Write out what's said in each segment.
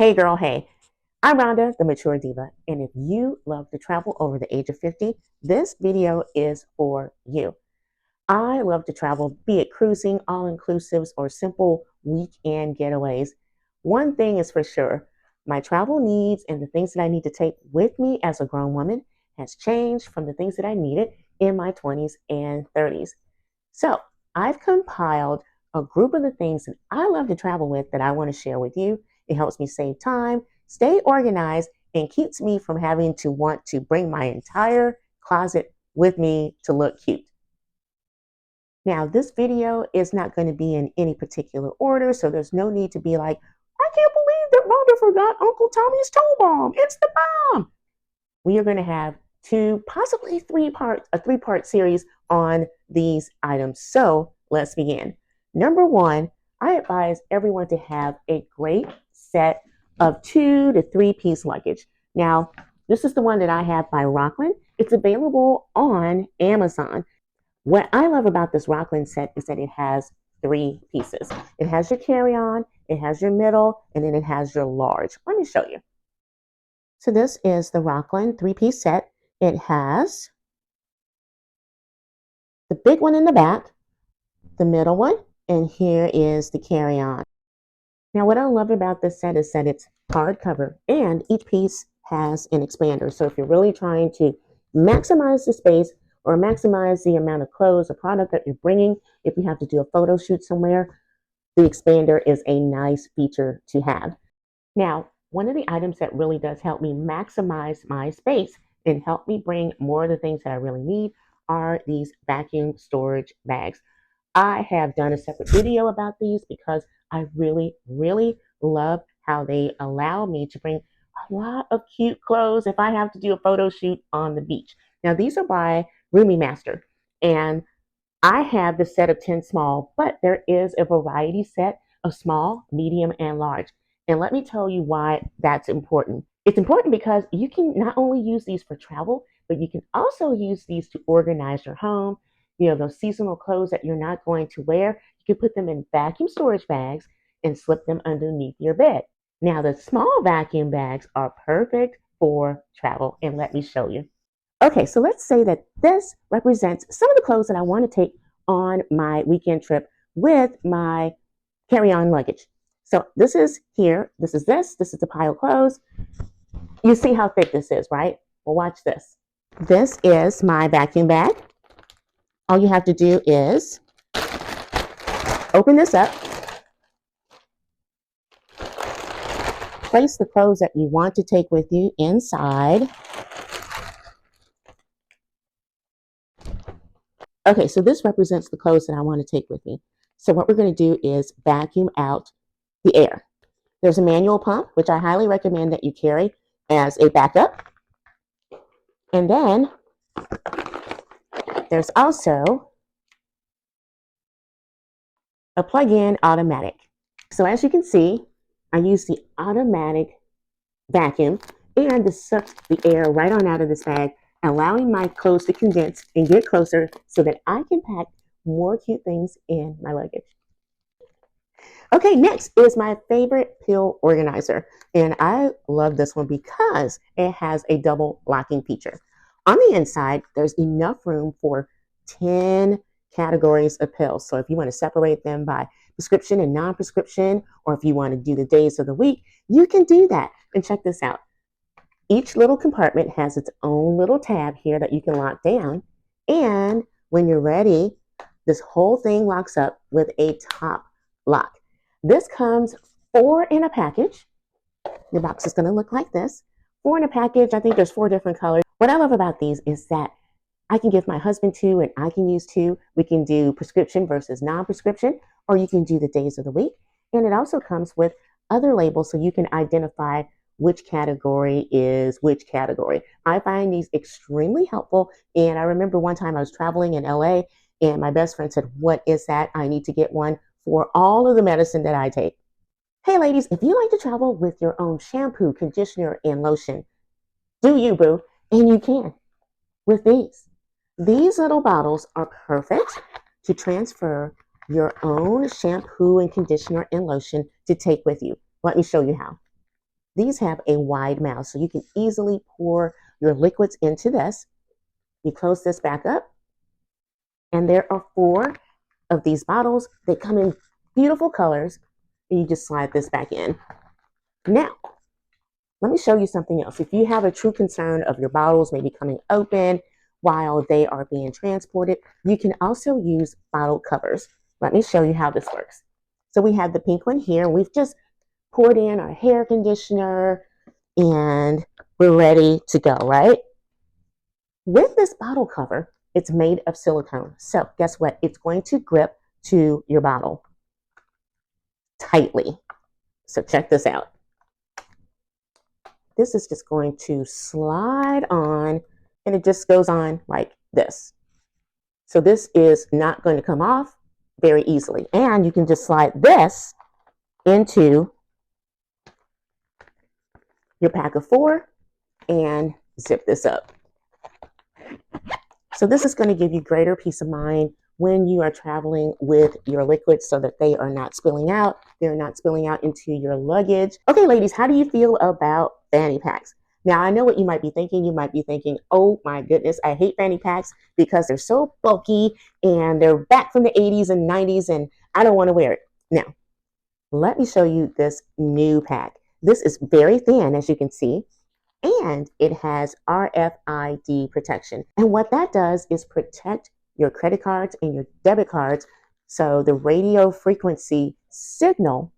Hey girl, hey. I'm Rhonda, the Mature Diva, and if you love to travel over the age of 50, this video is for you. I love to travel, be it cruising, all-inclusives, or simple weekend getaways. One thing is for sure, my travel needs and the things that I need to take with me as a grown woman has changed from the things that I needed in my 20s and 30s. So I've compiled a group of the things that I love to travel with that I want to share with you. It helps me save time, stay organized, and keeps me from having to want to bring my entire closet with me to look cute. Now, this video is not going to be in any particular order, so there's no need to be like, I can't believe that Rhonda forgot Uncle Tommy's toe bomb. It's the bomb. We are going to have two, possibly a three-part series on these items. So let's begin. Number one, I advise everyone to have a great set of 2 to 3 piece luggage. Now, this is the one that I have by Rockland. It's available on Amazon. What I love about this Rockland set is that it has 3 pieces. It has your carry-on, it has your middle, and then it has your large. Let me show you. So this is the Rockland 3-piece set. It has the big one in the back, the middle one, and here is the carry-on. Now what I love about this set is that it's hardcover and each piece has an expander. So if you're really trying to maximize the space or maximize the amount of clothes or product that you're bringing, if you have to do a photo shoot somewhere, the expander is a nice feature to have. Now, one of the items that really does help me maximize my space and help me bring more of the things that I really need are these vacuum storage bags. I have done a separate video about these because I really, really love how they allow me to bring a lot of cute clothes if I have to do a photo shoot on the beach. Now, these are by Roomie Master, and I have the set of 10 small, but there is a variety set of small, medium, and large. And let me tell you why that's important. It's important because you can not only use these for travel, but you can also use these to organize your home. You know, those seasonal clothes that you're not going to wear, you can put them in vacuum storage bags and slip them underneath your bed. Now, the small vacuum bags are perfect for travel, and let me show you. Okay, so let's say that this represents some of the clothes that I want to take on my weekend trip with my carry-on luggage. So this is here, this is the pile of clothes. You see how thick this is, right? Well, watch this. This is my vacuum bag. All you have to do is open this up, place the clothes that you want to take with you inside. Okay, so this represents the clothes that I want to take with me. So what we're going to do is vacuum out the air. There's a manual pump, which I highly recommend that you carry as a backup. And then there's also a plug-in automatic. So as you can see, I use the automatic vacuum and this sucks the air right on out of this bag, allowing my clothes to condense and get closer so that I can pack more cute things in my luggage. Okay, next is my favorite pill organizer. And I love this one because it has a double locking feature. On the inside, there's enough room for 10 categories of pills. So if you want to separate them by prescription and non-prescription, or if you want to do the days of the week, you can do that. And check this out. Each little compartment has its own little tab here that you can lock down. And when you're ready, this whole thing locks up with a top lock. This comes 4 in a package. The box is going to look like this. 4 in a package. I think there's 4 different colors. What I love about these is that I can give my husband 2 and I can use 2. We can do prescription versus non-prescription, or you can do the days of the week. And it also comes with other labels so you can identify which category is which category. I find these extremely helpful. And I remember one time I was traveling in LA and my best friend said, "What is that? I need to get one for all of the medicine that I take." Hey ladies, if you like to travel with your own shampoo, conditioner, and lotion, do you, boo? And you can with these. These little bottles are perfect to transfer your own shampoo and conditioner and lotion to take with you. Let me show you how. These have a wide mouth, so you can easily pour your liquids into this. You close this back up, and there are 4 of these bottles. They come in beautiful colors, and you just slide this back in. Now, let me show you something else. If you have a true concern of your bottles maybe coming open while they are being transported, you can also use bottle covers. Let me show you how this works. So we have the pink one here. We've just poured in our hair conditioner and we're ready to go, right? With this bottle cover, it's made of silicone. So guess what? It's going to grip to your bottle tightly. So check this out. This is just going to slide on, and it just goes on like this. So this is not going to come off very easily. And you can just slide this into your pack of 4 and zip this up. So this is going to give you greater peace of mind when you are traveling with your liquids so that they are not spilling out. They're not spilling out into your luggage. Okay, ladies, how do you feel about fanny packs? Now, I know what you might be thinking. You might be thinking, oh my goodness, I hate fanny packs because they're so bulky and they're back from the 80s and 90s and I don't want to wear it. Now, let me show you this new pack. This is very thin, as you can see, and it has RFID protection. And what that does is protect your credit cards and your debit cards so the radio frequency signal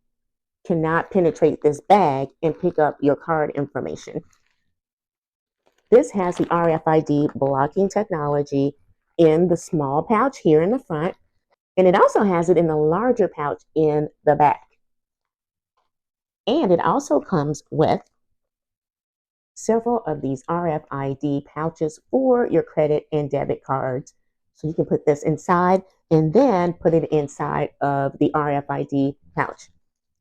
cannot penetrate this bag and pick up your card information. This has the RFID blocking technology in the small pouch here in the front, and it also has it in the larger pouch in the back. And it also comes with several of these RFID pouches for your credit and debit cards. So you can put this inside and then put it inside of the RFID pouch.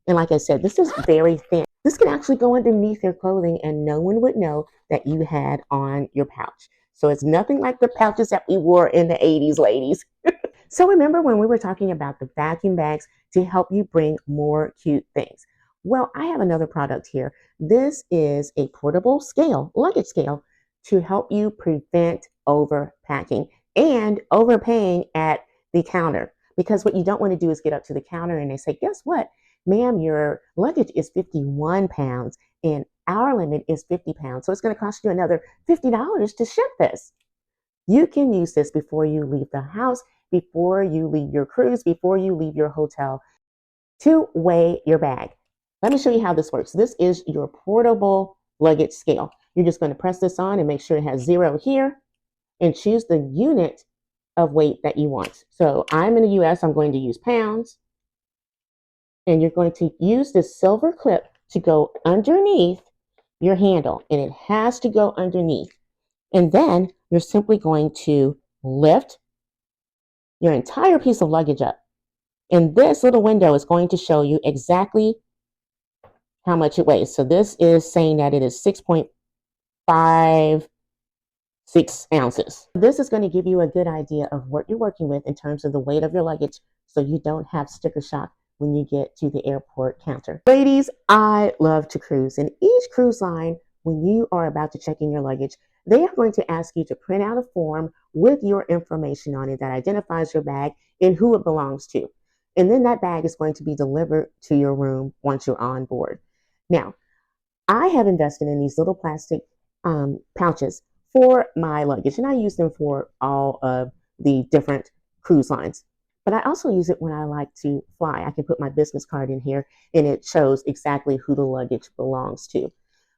And like I said, this is very thin. This can actually go underneath your clothing and no one would know that you had on your pouch. So it's nothing like the pouches that we wore in the 80s, ladies. So remember when we were talking about the vacuum bags to help you bring more cute things? Well, I have another product here. This is a portable scale, luggage scale, to help you prevent overpacking and overpaying at the counter. Because what you don't want to do is get up to the counter and they say, guess what? Ma'am, your luggage is 51 pounds and our limit is 50 pounds. So it's going to cost you another $50 to ship this. You can use this before you leave the house, before you leave your cruise, before you leave your hotel to weigh your bag. Let me show you how this works. This is your portable luggage scale. You're just going to press this on and make sure it has 0 here and choose the unit of weight that you want. So I'm in the US, I'm going to use pounds. And you're going to use this silver clip to go underneath your handle, and it has to go underneath. And then you're simply going to lift your entire piece of luggage up. And this little window is going to show you exactly how much it weighs. So this is saying that it is 6.56 ounces. This is going to give you a good idea of what you're working with in terms of the weight of your luggage so you don't have sticker shock when you get to the airport counter. Ladies, I love to cruise, and each cruise line, when you are about to check in your luggage, they are going to ask you to print out a form with your information on it that identifies your bag and who it belongs to. And then that bag is going to be delivered to your room once you're on board. Now, I have invested in these little plastic pouches for my luggage, and I use them for all of the different cruise lines. But I also use it when I like to fly. I can put my business card in here and it shows exactly who the luggage belongs to.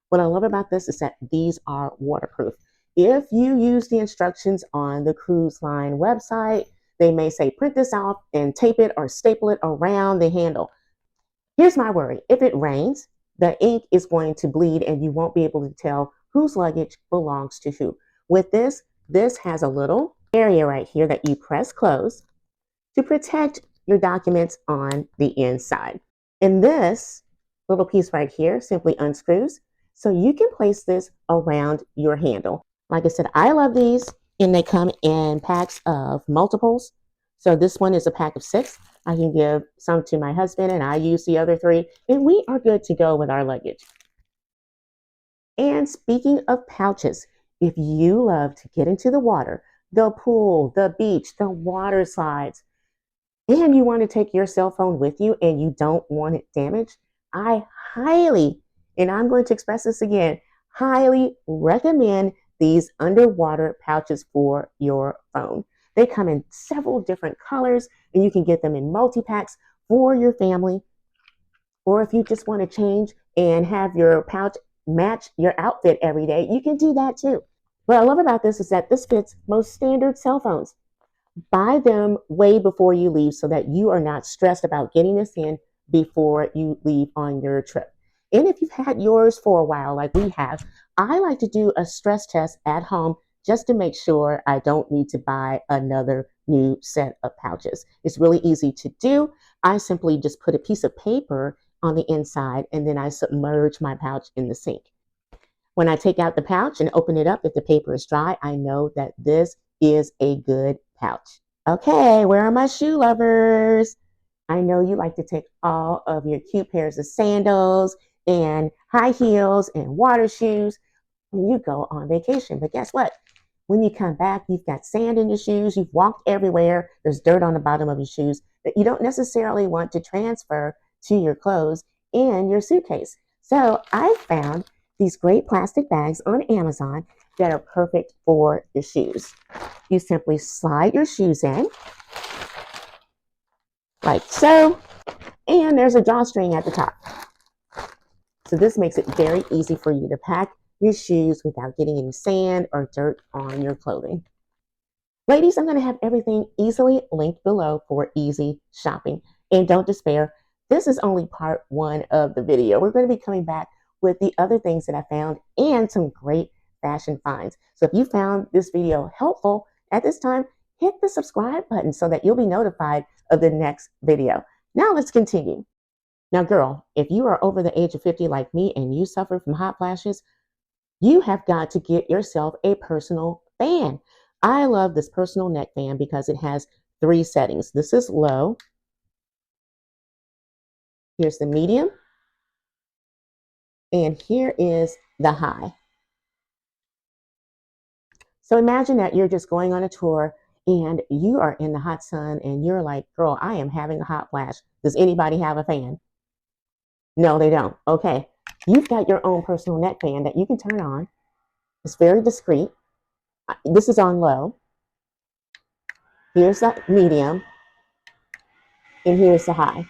What I love about this is that these are waterproof. If you use the instructions on the cruise line website, they may say print this out and tape it or staple it around the handle. Here's my worry. If it rains, the ink is going to bleed and you won't be able to tell whose luggage belongs to who. With this has a little area right here that you press close to protect your documents on the inside. And this little piece right here simply unscrews so you can place this around your handle. Like I said, I love these, and they come in packs of multiples. So this one is a pack of 6. I can give some to my husband and I use the other 3, and we are good to go with our luggage. And speaking of pouches, if you love to get into the water, the pool, the beach, the water slides, and you want to take your cell phone with you and you don't want it damaged, I highly, and I'm going to express this again, highly recommend these underwater pouches for your phone. They come in several different colors and you can get them in multi-packs for your family. Or if you just want to change and have your pouch match your outfit every day, you can do that too. What I love about this is that this fits most standard cell phones. Buy them way before you leave so that you are not stressed about getting this in before you leave on your trip. And if you've had yours for a while, like we have, I like to do a stress test at home just to make sure I don't need to buy another new set of pouches. It's really easy to do. I simply just put a piece of paper on the inside and then I submerge my pouch in the sink. When I take out the pouch and open it up, if the paper is dry, I know that this is a good pouch. Okay, where are my shoe lovers? I know you like to take all of your cute pairs of sandals and high heels and water shoes when you go on vacation. But guess what? When you come back, you've got sand in your shoes, you've walked everywhere, there's dirt on the bottom of your shoes that you don't necessarily want to transfer to your clothes and your suitcase. So I found these great plastic bags on Amazon that are perfect for your shoes. You simply slide your shoes in like so, and there's a drawstring at the top. So this makes it very easy for you to pack your shoes without getting any sand or dirt on your clothing. Ladies, I'm going to have everything easily linked below for easy shopping. And don't despair, this is only part one of the video. We're going to be coming back with the other things that I found and some great fashion finds. So if you found this video helpful at this time, hit the subscribe button so that you'll be notified of the next video. Now let's continue. Now, girl, if you are over the age of 50 like me and you suffer from hot flashes, you have got to get yourself a personal fan. I love this personal neck fan because it has 3 settings. This is low. Here's the medium. And here is the high. So imagine that you're just going on a tour and you are in the hot sun and you're like, girl, I am having a hot flash. Does anybody have a fan? No, they don't. Okay. You've got your own personal neck fan that you can turn on. It's very discreet. This is on low. Here's the medium. And here's the high.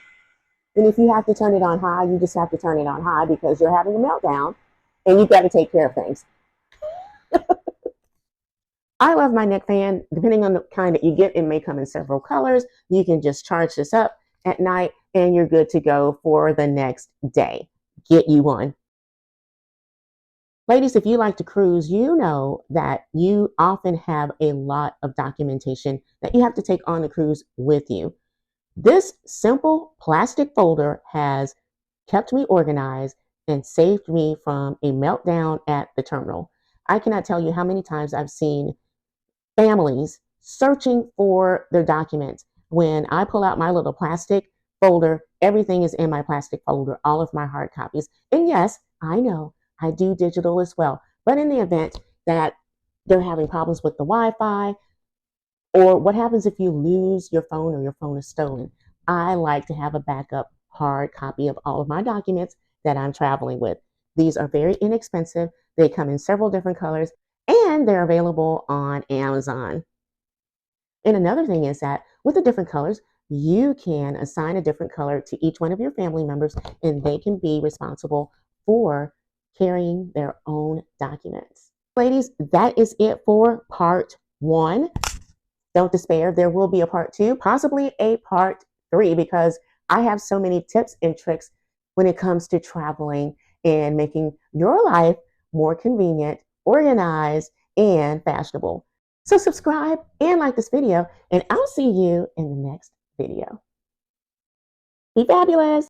And if you have to turn it on high, you just have to turn it on high because you're having a meltdown and you've got to take care of things. I love my neck fan. Depending on the kind that you get, it may come in several colors. You can just charge this up at night and you're good to go for the next day. Get you one. Ladies, if you like to cruise, you know that you often have a lot of documentation that you have to take on the cruise with you. This simple plastic folder has kept me organized and saved me from a meltdown at the terminal. I cannot tell you how many times I've seen families searching for their documents. When I pull out my little plastic folder, everything is in my plastic folder, all of my hard copies. And yes, I know I do digital as well. But in the event that they're having problems with the Wi-Fi, or what happens if you lose your phone or your phone is stolen, I like to have a backup hard copy of all of my documents that I'm traveling with. These are very inexpensive. They come in several different colors and they're available on Amazon. And another thing is that with the different colors, you can assign a different color to each one of your family members and they can be responsible for carrying their own documents. Ladies, that is it for part 1. Don't despair. There will be a part 2, possibly a part 3, because I have so many tips and tricks when it comes to traveling and making your life more convenient, organized, and fashionable. So subscribe and like this video, and I'll see you in the next video. Be fabulous.